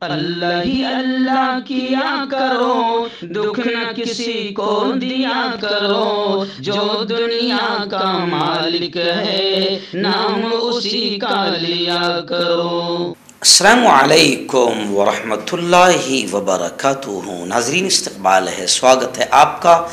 अल्लाह ही अल्लाह किया करो, दुख न किसी को दिया करो। जो दुनिया का मालिक है, नाम उसी का लिया करो। अस्सलामु अलैकुम वरहमतुल्लाहि वबरकातुहू। नाज़रीन, इस्तक़बाल है, स्वागत है आपका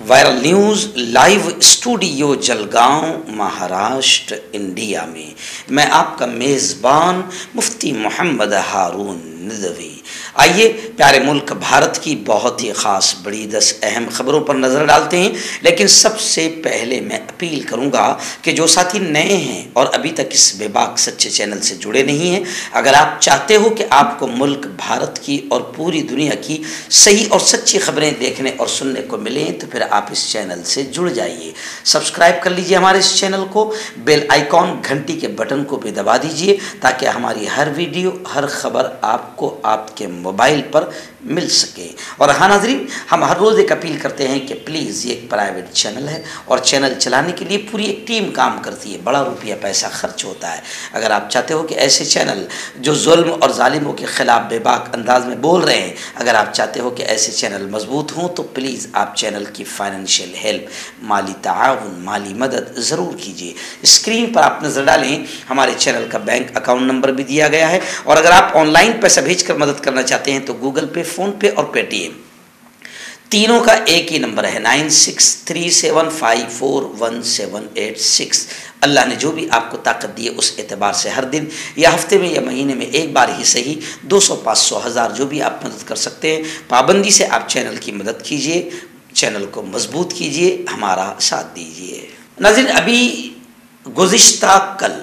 viral news live studio Jalgaon, Maharashtra, India में। मैं आपका मेज़बान मुफ्ती मोहम्मद हारून नदवी। आइए प्यारे मुल्क भारत की बहुत ही ख़ास बड़ी 10 अहम ख़बरों पर नज़र डालते हैं। लेकिन सबसे पहले मैं अपील करूंगा कि जो साथी नए हैं और अभी तक इस बेबाक सच्चे चैनल से जुड़े नहीं हैं, अगर आप चाहते हो कि आपको मुल्क भारत की और पूरी दुनिया की सही और सच्ची खबरें देखने और सुनने को मिलें, तो फिर आप इस चैनल से जुड़ जाइए। सब्सक्राइब कर लीजिए हमारे इस चैनल को, बेल आइकॉन घंटी के बटन को भी दबा दीजिए ताकि हमारी हर वीडियो, हर खबर आपको आपके मोबाइल पर मिल सके। और हाँ नाज़रीन, हम हर रोज़ एक अपील करते हैं कि प्लीज़, ये एक प्राइवेट चैनल है और चैनल चलाने के लिए पूरी एक टीम काम करती है, बड़ा रुपया पैसा खर्च होता है। अगर आप चाहते हो कि ऐसे चैनल जो जुल्म और जालिमों के ख़िलाफ़ बेबाक अंदाज में बोल रहे हैं, अगर आप चाहते हो कि ऐसे चैनल मजबूत हों, तो प्लीज़ आप चैनल की फाइनेंशियल हेल्प, माली ताआवुन, माली मदद ज़रूर कीजिए। स्क्रीन पर आप नज़र डालें, हमारे चैनल का बैंक अकाउंट नंबर भी दिया गया है। और अगर आप ऑनलाइन पैसा भेजकर मदद करना चाहते हैं तो गूगल पे, फ़ोन पे और पेटीएम तीनों का एक ही नंबर है, 9637541786। अल्लाह ने जो भी आपको ताकत दी है उस एतबार से हर दिन या हफ्ते में या महीने में एक बार ही सही 200, 500, 1000 जो भी आप मदद कर सकते हैं, पाबंदी से आप चैनल की मदद कीजिए, चैनल को मजबूत कीजिए, हमारा साथ दीजिए। नाज़रीन, अभी गुज़िश्ता कल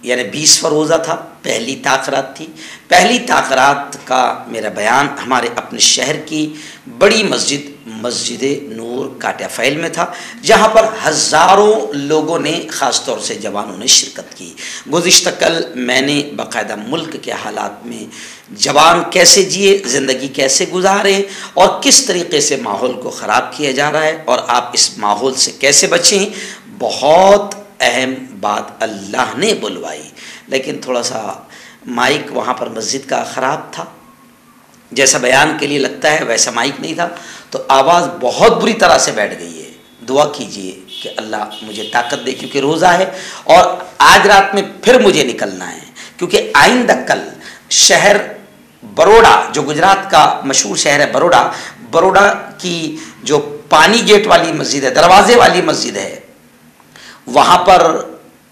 यानी 20वां रोज़ा था, पहली ताक़रात थी। पहली ताक़रात का मेरा बयान हमारे अपने शहर की बड़ी मस्जिद नूर काटियाफैल में था, जहाँ पर हज़ारों लोगों ने, ख़ास तौर से जवानों ने शिरकत की। गुज़िश्ता कल मैंने बाकायदा मुल्क के हालात में जवान कैसे जिए, ज़िंदगी कैसे गुजारें और किस तरीक़े से माहौल को ख़राब किया जा रहा है और आप इस माहौल से कैसे बचें, बहुत अहम बात अल्लाह ने बुलवाई। लेकिन थोड़ा सा माइक वहाँ पर मस्जिद का ख़राब था, जैसा बयान के लिए लगता है वैसा माइक नहीं था, तो आवाज़ बहुत बुरी तरह से बैठ गई है। दुआ कीजिए कि अल्लाह मुझे ताकत दे, क्योंकि रोज़ा है और आज रात में फिर मुझे निकलना है, क्योंकि आइंदा कल शहर बड़ौदा, जो गुजरात का मशहूर शहर है बड़ौदा की जो पानी गेट वाली मस्जिद है, दरवाज़े वाली मस्जिद है, वहाँ पर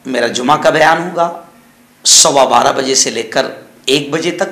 मेरा जुमा का बयान होगा 12:15 बजे से लेकर 1 बजे तक।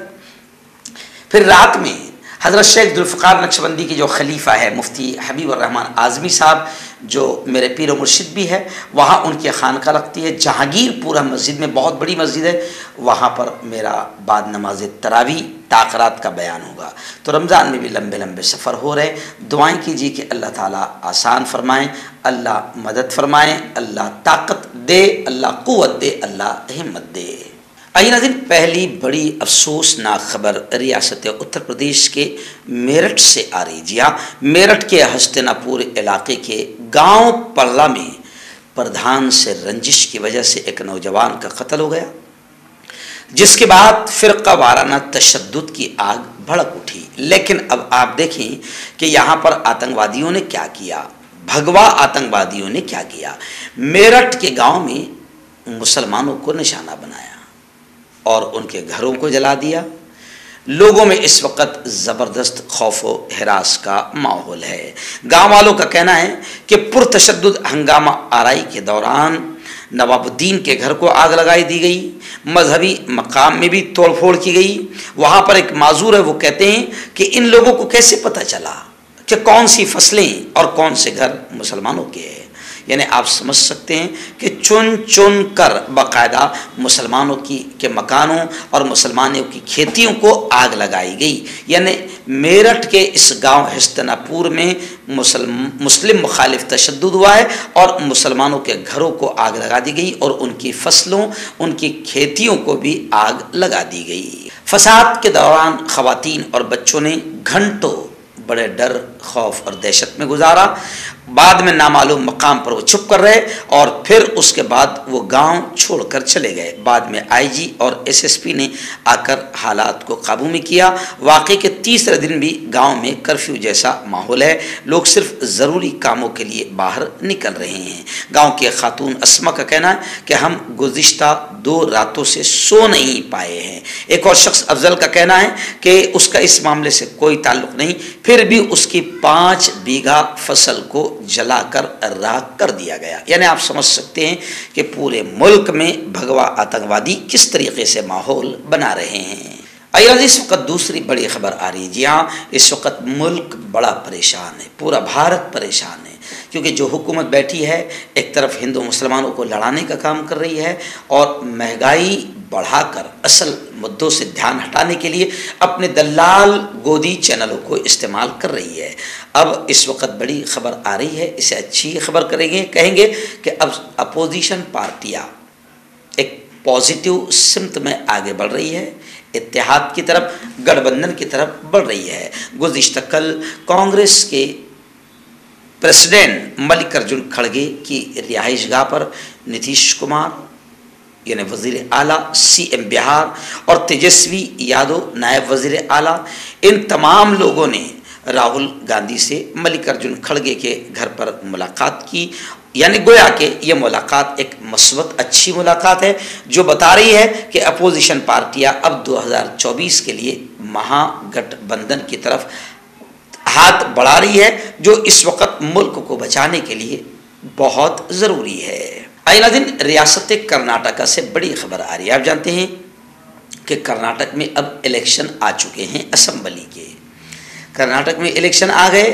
फिर रात में हज़रत शेख जुल्फ़िकार नक्शबंदी की जो खलीफा है मुफ्ती हबीबुर रहमान आज़मी साहब, जो मेरे पीर व मुर्शिद भी है, वहाँ उनकी खानका लगती है जहांगीरपुरा मस्जिद में, बहुत बड़ी मस्जिद है, वहाँ पर मेरा बाद नमाज तरावी ताक़रात का बयान होगा। तो रमज़ान में भी लंबे लंबे सफ़र हो रहे, दुआएं कीजिए कि अल्लाह ताला आसान फरमाएँ, अल्लाह मदद फरमाएँ, अल्लाह ताकत दे, अल्लाह क़ुव्वत दे, अल्लाह हिम्मत दे। आइए नाज़रीन, पहली बड़ी अफसोसनाक खबर रियासत उत्तर प्रदेश के मेरठ से आ रही। जी हाँ, मेरठ के हस्तिनापुर इलाके के गांव पल्ला में प्रधान से रंजिश की वजह से एक नौजवान का कत्ल हो गया, जिसके बाद फ़िरक़ा वाराना तशद्दुद की आग भड़क उठी। लेकिन अब आप देखें कि यहाँ पर आतंकवादियों ने क्या किया, भगवा आतंकवादियों ने क्या किया। मेरठ के गांव में मुसलमानों को निशाना बनाया और उनके घरों को जला दिया। लोगों में इस वक्त ज़बरदस्त खौफ व हिरास का माहौल है। गांव वालों का कहना है कि पुरतशद्दुद हंगामा आराई के दौरान नवाबुद्दीन के घर को आग लगाई दी गई, मजहबी मकाम में भी तोड़फोड़ की गई। वहाँ पर एक माजूर है, वो कहते हैं कि इन लोगों को कैसे पता चला कि कौन सी फसलें और कौन से घर मुसलमानों के हैं। यानी आप समझ सकते हैं कि चुन चुन कर बाकायदा मुसलमानों के मकानों और मुसलमानों की खेतियों को आग लगाई गई। यानी मेरठ के इस गांव हस्तिनापुर में मुस्लिम मुखालिफ तशद्दुद हुआ है और मुसलमानों के घरों को आग लगा दी गई और उनकी फसलों, उनकी खेतियों को भी आग लगा दी गई। फसाद के दौरान ख़वातीन और बच्चों ने घंटों बड़े डर, खौफ और दहशत में गुजारा बाद में नामालूम मकाम पर वो छुप कर रहे और फिर उसके बाद वो गांव छोड़कर चले गए। बाद में आईजी और एसएसपी ने आकर हालात को काबू में किया। वाक़े के तीसरे दिन भी गांव में कर्फ्यू जैसा माहौल है, लोग सिर्फ ज़रूरी कामों के लिए बाहर निकल रहे हैं। गांव के खातून अस्मा का कहना है कि हम गुज़िश्ता 2 रातों से सो नहीं पाए हैं। एक और शख्स अफजल का कहना है कि उसका इस मामले से कोई ताल्लुक़ नहीं, फिर भी उसकी 5 बीघा फसल को जलाकर राख कर दिया गया। यानी आप समझ सकते हैं कि पूरे मुल्क में भगवा आतंकवादी किस तरीके से माहौल बना रहे हैं। अय्याज, इस वक्त दूसरी बड़ी खबर आ रही है। जी हाँ, इस वक्त मुल्क बड़ा परेशान है, पूरा भारत परेशान है, क्योंकि जो हुकूमत बैठी है एक तरफ हिंदू मुसलमानों को लड़ाने का काम कर रही है और महंगाई बढ़ाकर असल मुद्दों से ध्यान हटाने के लिए अपने दलाल गोदी चैनलों को इस्तेमाल कर रही है। अब इस वक्त बड़ी खबर आ रही है, इसे अच्छी खबर कहेंगे कि अब अपोजिशन पार्टियाँ एक पॉजिटिव सिमत में आगे बढ़ रही है, इत्तेहाद की तरफ, गठबंधन की तरफ बढ़ रही है। गुज़िश्ता कल कांग्रेस के प्रेसिडेंट मल्लिकार्जुन खड़गे की रिहाइशगाह पर नीतीश कुमार यानी वज़ीर आला सीएम बिहार और तेजस्वी यादव नायब वज़ीर आला, इन तमाम लोगों ने राहुल गांधी से मल्लिकार्जुन खड़गे के घर पर मुलाकात की। यानी गोया कि ये मुलाकात एक मस्बत अच्छी मुलाकात है, जो बता रही है कि अपोजिशन पार्टियां अब 2024 के लिए महागठबंधन की तरफ हाथ बढ़ा रही है, जो इस वक्त मुल्क को बचाने के लिए बहुत ज़रूरी है। आइला दिन रियासत कर्नाटका से बड़ी खबर आ रही है। आप जानते हैं कि कर्नाटक में अब इलेक्शन आ चुके हैं असेंबली के। कर्नाटक में इलेक्शन आ गए।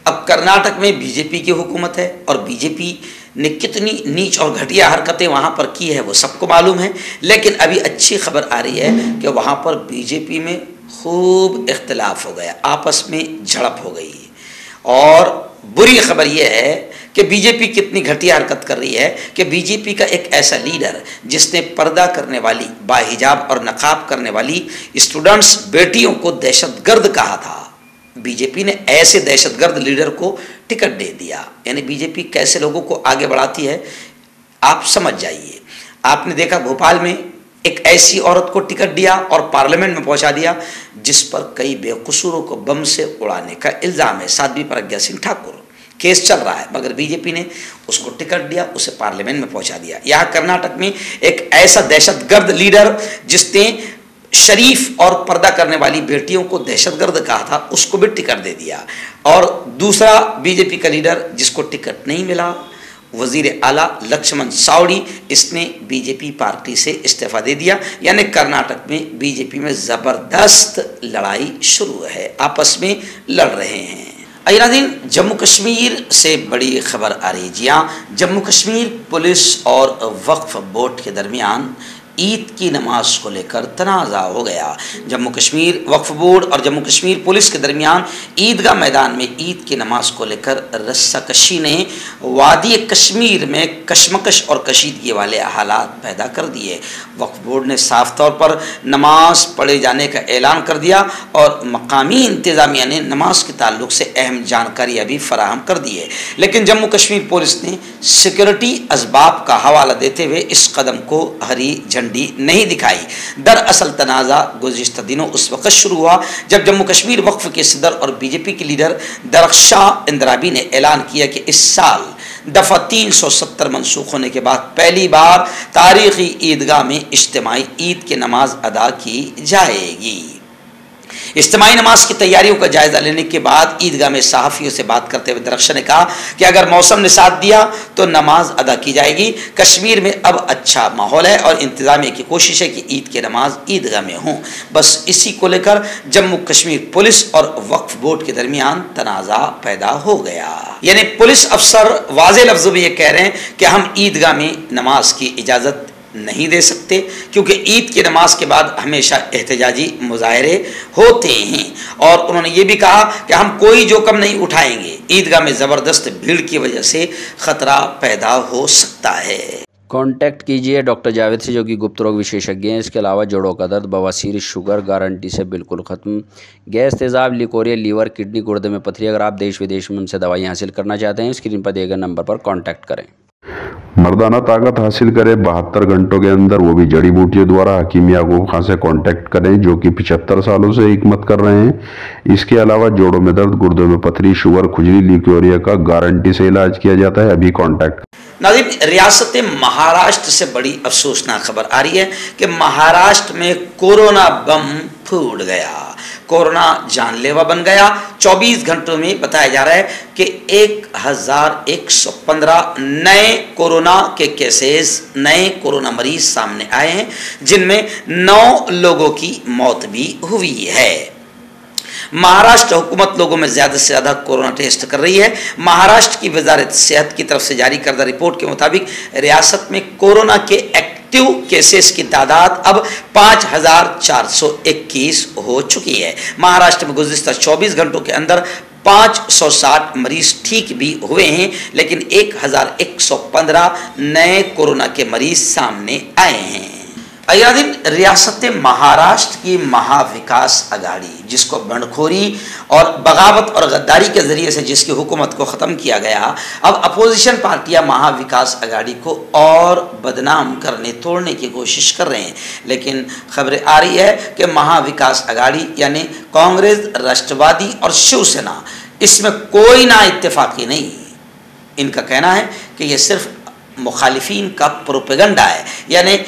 अब कर्नाटक में बीजेपी की हुकूमत है और बीजेपी ने कितनी नीच और घटिया हरकतें वहाँ पर की है वो सबको मालूम है। लेकिन अभी अच्छी खबर आ रही है कि वहाँ पर बीजेपी में खूब इख्तिलाफ हो गया, आपस में झड़प हो गई। और बुरी खबर यह है कि बीजेपी कितनी घटिया हरकत कर रही है कि बीजेपी का एक ऐसा लीडर जिसने पर्दा करने वाली, बाहिजाब और नकाब करने वाली स्टूडेंट्स बेटियों को दहशतगर्द कहा था, बीजेपी ने ऐसे दहशतगर्द लीडर को टिकट दे दिया। यानी बीजेपी कैसे लोगों को आगे बढ़ाती है आप समझ जाइए। आपने देखा भोपाल में एक ऐसी औरत को टिकट दिया और पार्लियामेंट में पहुंचा दिया जिस पर कई बेकसूरों को बम से उड़ाने का इल्ज़ाम है। साध्वी प्रज्ञा सिंह ठाकुर, केस चल रहा है, मगर बीजेपी ने उसको टिकट दिया, उसे पार्लियामेंट में पहुंचा दिया। यहाँ कर्नाटक में एक ऐसा दहशतगर्द लीडर जिसने शरीफ और पर्दा करने वाली बेटियों को दहशतगर्द कहा था, उसको भी टिकट दे दिया। और दूसरा बीजेपी का लीडर जिसको टिकट नहीं मिला, वज़ीर आला लक्ष्मण सावड़ी, इसने बीजेपी पार्टी से इस्तीफा दे दिया। यानी कर्नाटक में बीजेपी में ज़बरदस्त लड़ाई शुरू है, आपस में लड़ रहे हैं। अय्यादीन, जम्मू कश्मीर से बड़ी खबर आ रही है। जी हाँ, जम्मू कश्मीर पुलिस और वक्फ बोर्ड के दरमियान ईद की नमाज को लेकर तनाज़ा हो गया। जम्मू कश्मीर वक्फ बोर्ड और जम्मू कश्मीर पुलिस के दरमियान ईदगाह मैदान में ईद की नमाज को लेकर रस्साकशी ने वादी कश्मीर में कशमकश और कशीदगी वाले हालात पैदा कर दिए। वक्फ बोर्ड ने साफ तौर पर नमाज पढ़े जाने का ऐलान कर दिया और मकामी इंतज़ामिया ने नमाज के ताल्लुक से अहम जानकारियाँ भी फराहम कर दी है। लेकिन जम्मू कश्मीर पुलिस ने सिक्योरिटी असबाब का हवाला देते हुए इस कदम को हरी झंडी नहीं दिखाई। दरअसल तनाज़ा गुज़िश्ता दिनों उस वक्त शुरू हुआ जब जम्मू कश्मीर वक्फ के सदर और बीजेपी के लीडर दरख्शां इंदिराबी ने ऐलान किया कि इस साल दफ़ा 370 मनसूख होने के बाद पहली बार तारीख़ी ईदगाह में इज्तिमाई ईद की नमाज अदा की जाएगी। इज्तिमाई नमाज की तैयारियों का जायज़ा लेने के बाद ईदगाह में सहाफ़ियों से बात करते हुए दरख्शां ने कहा कि अगर मौसम ने साथ दिया तो नमाज अदा की जाएगी। कश्मीर में अब अच्छा माहौल है और इंतज़ामिया की कोशिश है कि ईद की नमाज ईदगाह में हो। बस इसी को लेकर जम्मू कश्मीर पुलिस और वक्फ बोर्ड के दरमियान तनाज़ा पैदा हो गया। यानी पुलिस अफसर वाज़े लफ्ज़ों में ये कह रहे हैं कि हम ईदगाह में नमाज की इजाज़त नहीं दे सकते, क्योंकि ईद की नमाज के बाद हमेशा एहतजाजी मुजाहरे होते हैं। और उन्होंने ये भी कहा कि हम कोई जोखिम नहीं उठाएंगे, ईदगाह में ज़बरदस्त भीड़ की वजह से ख़तरा पैदा हो सकता है। कांटेक्ट कीजिए डॉक्टर जावेद से, जो कि गुप्त रोग विशेषज्ञ हैं। इसके अलावा जोड़ों का दर्द, बवासीर, शुगर गारंटी से बिल्कुल ख़त्म, गैस, तेज़ाब, लिकोरिया, लीवर, किडनी, गुर्दे में पथरी। अगर आप देश विदेश में उनसे दवाई हासिल करना चाहते हैं, स्क्रीन पर दिए गए नंबर पर कांटेक्ट करें। मर्दाना ताकत हासिल करें 72 घंटों के अंदर, वो भी जड़ी बूटियों द्वारा। हकीम याकूब खान से कांटेक्ट करें, जो कि 75 सालों से हिकमत कर रहे हैं। इसके अलावा जोड़ों में दर्द, गुर्दों में पथरी, शुगर, खुजली, लिकोरिया का गारंटी से इलाज किया जाता है। अभी कांटेक्ट। नाज़रीन, रियासत महाराष्ट्र से बड़ी अफसोसनाक खबर आ रही है कि महाराष्ट्र में कोरोना बम फूट गया। कोरोना जानलेवा बन गया। 24 घंटों में बताया जा रहा है कि 1115 नए कोरोना के केसेस, नए कोरोना मरीज सामने आए हैं, जिनमें 9 लोगों की मौत भी हुई है। महाराष्ट्र हुकूमत लोगों में ज़्यादा से ज़्यादा कोरोना टेस्ट कर रही है। महाराष्ट्र की वजारत सेहत की तरफ से जारी करदा रिपोर्ट के मुताबिक रियासत में कोरोना के एक्टिव केसेस की तादाद अब 5421 हो चुकी है। महाराष्ट्र में गुज़िश्ता 24 घंटों के अंदर 560 मरीज ठीक भी हुए हैं, लेकिन 1115 नए कोरोना के मरीज सामने आए हैं। अगला दिन, रियासत महाराष्ट्र की महाविकास अघाड़ी, जिसको बंडखोरी और बगावत और गद्दारी के जरिए से जिसकी हुकूमत को ख़त्म किया गया, अब अपोजिशन पार्टियां महाविकास अघाड़ी को और बदनाम करने, तोड़ने की कोशिश कर रहे हैं। लेकिन खबरें आ रही है कि महाविकास अघाड़ी यानी कांग्रेस, राष्ट्रवादी और शिवसेना, इसमें कोई ना इत्तेफाकी नहीं। इनका कहना है कि यह सिर्फ मुखालिफिन का प्रोपेगेंडा है, यानी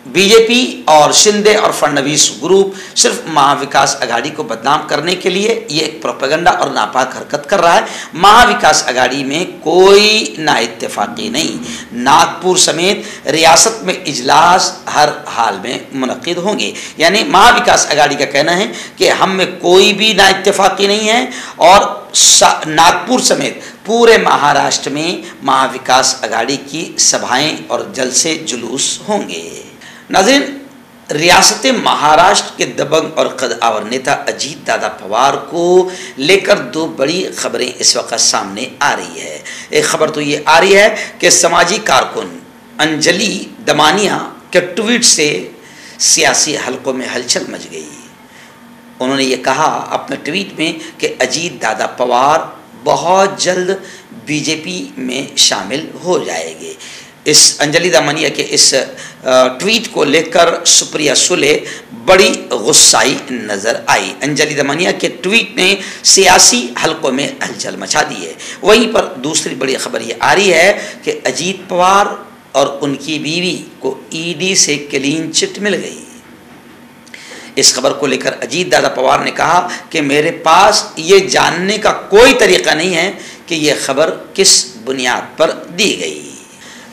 बीजेपी और शिंदे और फडणवीस ग्रुप सिर्फ महाविकास अघाड़ी को बदनाम करने के लिए ये एक प्रोपेगेंडा और नापाक हरकत कर रहा है। महाविकास अघाड़ी में कोई ना इत्तेफाकी नहीं। नागपुर समेत रियासत में इजलास हर हाल में मुनक्किद होंगे। यानी महाविकास अघाड़ी का कहना है कि हम में कोई भी ना इत्तेफाकी नहीं है और नागपुर समेत पूरे महाराष्ट्र में महाविकास अघाड़ी की सभाएं और जलसे जुलूस होंगे। नाज़रीन, रियासत महाराष्ट्र के दबंग और कद्दावर नेता अजीत दादा पवार को लेकर 2 बड़ी खबरें इस वक्त सामने आ रही है। एक खबर तो ये आ रही है कि समाजी कारकुन अंजलि दमानिया के ट्वीट से सियासी हलकों में हलचल मच गई। उन्होंने ये कहा अपने ट्वीट में कि अजीत दादा पवार बहुत जल्द बीजेपी में शामिल हो जाएंगे। इस अंजलि दमानिया के इस ट्वीट को लेकर सुप्रिया सुले बड़ी गुस्साई नजर आई। अंजलि दमानिया के ट्वीट ने सियासी हलकों में हलचल मचा दी है। वहीं पर दूसरी बड़ी खबर ये आ रही है कि अजीत पवार और उनकी बीवी को ईडी से क्लीन चिट मिल गई। इस खबर को लेकर अजीत दादा पवार ने कहा कि मेरे पास ये जानने का कोई तरीका नहीं है कि यह खबर किस बुनियाद पर दी गई।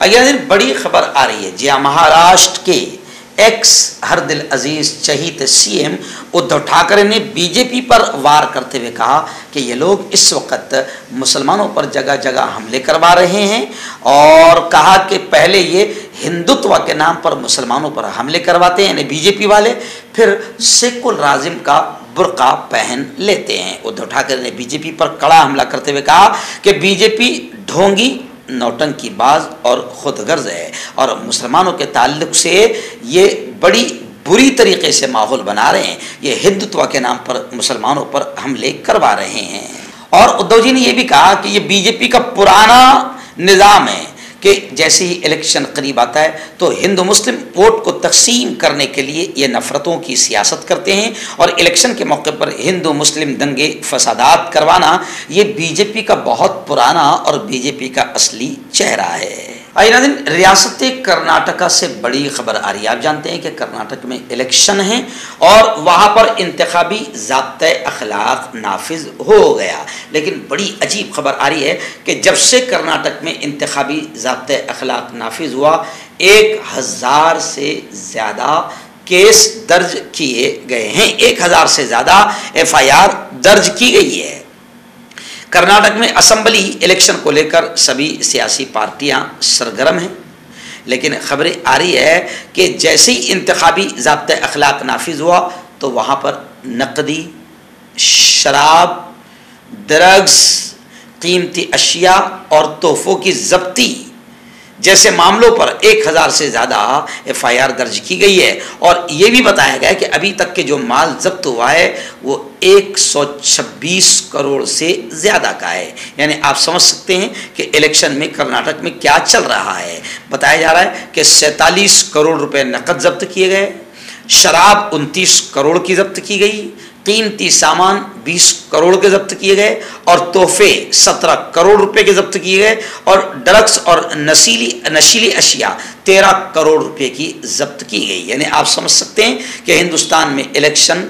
अगले दिन बड़ी खबर आ रही है जी, महाराष्ट्र के एक्स हरदिल अजीज चहीत सीएम उद्धव ठाकरे ने बीजेपी पर वार करते हुए कहा कि ये लोग इस वक्त मुसलमानों पर जगह जगह हमले करवा रहे हैं और कहा कि पहले ये हिंदुत्व के नाम पर मुसलमानों पर हमले करवाते हैं, यानी बीजेपी वाले, फिर सेकुलरिज्म का बुर्का पहन लेते हैं। उद्धव ठाकरे ने बीजेपी पर कड़ा हमला करते हुए कहा कि बीजेपी ढोंगी, नौटंकीबाज और खुदगर्ज है और मुसलमानों के ताल्लुक से ये बड़ी बुरी तरीके से माहौल बना रहे हैं। ये हिंदुत्व के नाम पर मुसलमानों पर हमले करवा रहे हैं। और उद्धव जी ने यह भी कहा कि ये बीजेपी का पुराना निज़ाम है कि जैसे ही इलेक्शन करीब आता है तो हिंदू मुस्लिम वोट को तकसीम करने के लिए ये नफ़रतों की सियासत करते हैं और इलेक्शन के मौके पर हिंदू मुस्लिम दंगे फसादात करवाना ये बीजेपी का बहुत पुराना और बीजेपी का असली चेहरा है। आइना दिन, रियासत कर्नाटका से बड़ी खबर आ रही है। आप जानते हैं कि कर्नाटक में इलेक्शन है और वहाँ पर इंतखाबी ज़ाब्ते अखलाक नाफिज हो गया। लेकिन बड़ी अजीब खबर आ रही है कि जब से कर्नाटक में इंतखाबी ज़ाब्ते अखलाक नाफिज हुआ 1000 से ज़्यादा केस दर्ज किए गए हैं। 1000 से ज़्यादा FIR दर्ज की गई है। कर्नाटक में असेंबली इलेक्शन को लेकर सभी सियासी पार्टियां सरगर्म हैं, लेकिन खबरें आ रही है कि जैसे ही इंतखाबी ज़ाब्ते अखलाक नाफिज हुआ तो वहाँ पर नकदी, शराब, ड्रग्स, कीमती अशिया और तोहफों की जब्ती जैसे मामलों पर 1000 से ज़्यादा FIR दर्ज की गई है। और ये भी बताया गया है कि अभी तक के जो माल जब्त हुआ है वो 126 करोड़ से ज़्यादा का है। यानी आप समझ सकते हैं कि इलेक्शन में कर्नाटक में क्या चल रहा है। बताया जा रहा है कि 47 करोड़ रुपए नकद जब्त किए गए, शराब 29 करोड़ की जब्त की गई, कीमती सामान 20 करोड़ के जब्त किए गए और तोहफे 17 करोड़ रुपए के जब्त किए गए और ड्रग्स और नशीली अशिया 13 करोड़ रुपए की जब्त की गई। यानी आप समझ सकते हैं कि हिंदुस्तान में इलेक्शन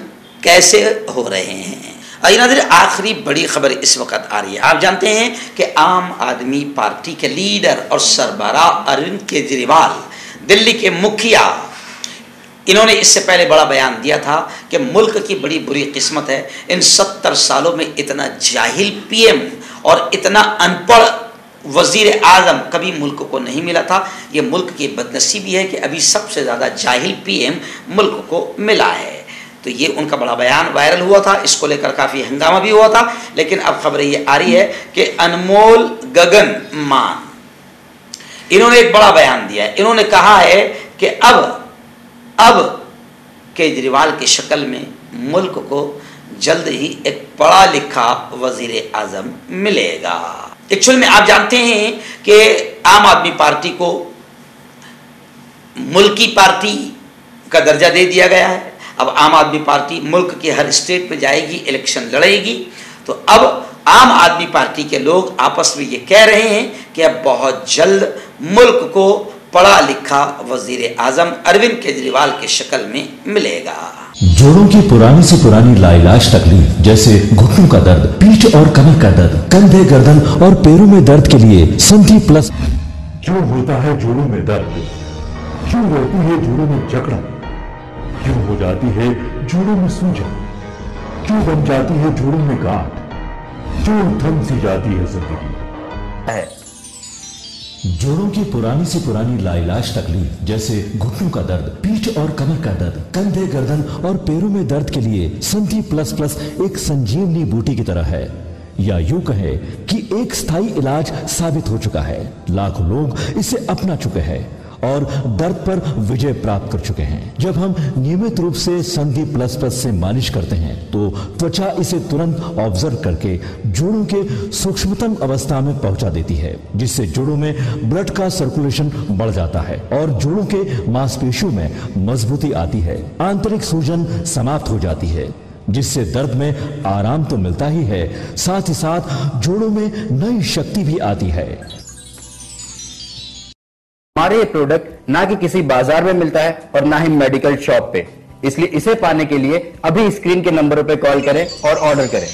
कैसे हो रहे हैं। नाज़रीन, आखिरी बड़ी खबर इस वक्त आ रही है। आप जानते हैं कि आम आदमी पार्टी के लीडर और सरबराह अरविंद केजरीवाल, दिल्ली के मुखिया, इन्होंने इससे पहले बड़ा बयान दिया था कि मुल्क की बड़ी बुरी किस्मत है, इन 70 सालों में इतना जाहिल PM और इतना अनपढ़ वजीर आज़म कभी मुल्क को नहीं मिला था। ये मुल्क की बदनसीबी है कि अभी सबसे ज़्यादा जाहिल PM मुल्क को मिला है। तो ये उनका बड़ा बयान वायरल हुआ था, इसको लेकर काफ़ी हंगामा भी हुआ था। लेकिन अब खबर ये आ रही है कि अनमोल गगन मान, इन्होंने एक बड़ा बयान दिया है। इन्होंने कहा है कि अब केजरीवाल की शक्ल में मुल्क को जल्द ही एक पढ़ा लिखा वजीर आज़म मिलेगा। एक्चुअल में आप जानते हैं कि आम आदमी पार्टी को मुल्की पार्टी का दर्जा दे दिया गया है। अब आम आदमी पार्टी मुल्क के हर स्टेट पे जाएगी, इलेक्शन लड़ेगी। तो अब आम आदमी पार्टी के लोग आपस में ये कह रहे हैं कि अब बहुत जल्द मुल्क को पढ़ा लिखा वजीर आजम अरविंद केजरीवाल की शक्ल में मिलेगा। जोड़ों की पुरानी से पुरानी लाइलाज तकलीफ जैसे घुटनों का दर्द, पीठ और कमर का दर्द, कंधे, गर्दन और पैरों में दर्द के लिए संधि प्लस। क्यों होता है जोड़ों में दर्द? क्यों रहती है जोड़ों में जकड़न? क्यों हो जाती है जोड़ों में सूजन? क्यों बन जाती है जोड़ों में गांठ? क्यों थम सी जाती है जिंदगी? जोड़ों की पुरानी से पुरानी लाइलाज तकलीफ जैसे घुटनों का दर्द, पीठ और कमर का दर्द, कंधे, गर्दन और पैरों में दर्द के लिए संधि प्लस प्लस एक संजीवनी बूटी की तरह है, या यूं कहे कि एक स्थायी इलाज साबित हो चुका है। लाखों लोग इसे अपना चुके हैं और दर्द पर विजय प्राप्त कर चुके हैं। जब हम नियमित रूप से संधि प्लस प्लस से मालिश करते हैं तो त्वचा इसे तुरंत ऑब्जर्व करके जोड़ों के सूक्ष्मतम अवस्था में पहुंचा देती है, जिससे जोड़ों में ब्लड का सर्कुलेशन बढ़ जाता है और जोड़ों के मांसपेशियों में मजबूती आती है। आंतरिक सूजन समाप्त हो जाती है, जिससे दर्द में आराम तो मिलता ही है, साथ ही साथ जोड़ों में नई शक्ति भी आती है। हमारे ये प्रोडक्ट ना कि किसी बाजार में मिलता है और ना ही मेडिकल शॉप पे, इसलिए इसे पाने के लिए अभी स्क्रीन के नंबरों पे कॉल करें और ऑर्डर करें।